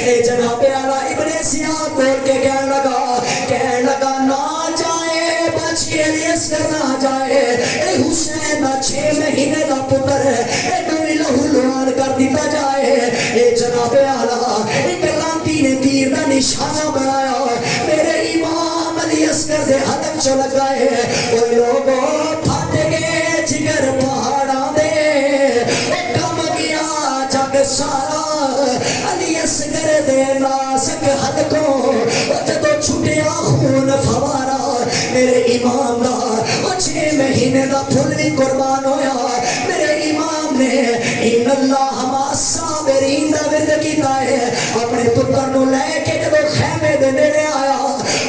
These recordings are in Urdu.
اے جناب اعلیٰ ابن سیاق بول کے کہنے لگا نہ جائے بچ کے علی اصغر نہ جائے، اے حسین دا 6 مہینے دا پتر اے نوی لہو لعان کر دیتا جائے۔ اے جناب اعلیٰ ایک لانتی نے تیر دا نشانہ بنایا، میرے امام علی اصغر دے حلق چ لگائے، او لوگوں پھٹ گئے جگر پہاڑاں دے، او کم گیا جگ سارا علی اصغر دے نازک حلقوں، او جدو چھٹیا خون فوارا میرے امام دا، او 6 مہینے دا پھل بھی قربان ہویا۔ میرے امام نے ان اللہ ما الصابرین دا ورد کیتا ہے، اپنے پتر نو لے کے جدو خیمے دے نیڑے آیا،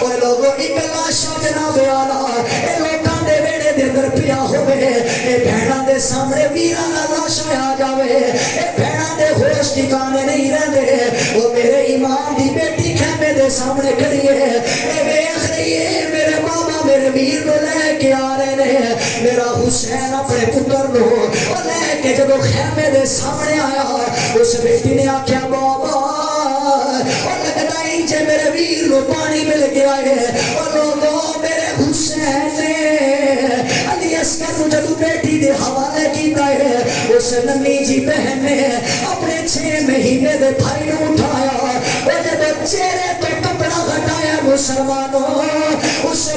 اوے لوگوں ایک لاشا جناب آلا اے لوکاں دے ویڑے دے اندر پیا ہوئے، اے بھیڑاں دے سامنے ویراں دا لاشا آ جاوے، اے بھیڑاں دے ہوش ٹھکانے نہیں رہندے، او میرے امام دی بیٹی خیمے دے سامنے کھڑی ہے، اے ویکھ رہی ہے میرے بابا میرے ویر نو لے کے آ رہے نے، میرا حسین اپنے پتر نو او لے کے جدو خیمے دے سامنے آیا، اس بیٹی نے آکھیا بابا اور لگتا انجے میرے ویر نو پانی مل گیا ہے، اور لوگوں میرے حسین نے علی اصغر نو جدو بیٹی دے حوالے کیتا ہے، اس ننی جی بہن نے اپنے 6 مہینے دے بھائی نو اٹھایا، اور جدو چہرے تو کپڑا ہٹایا مسلمانوں، اس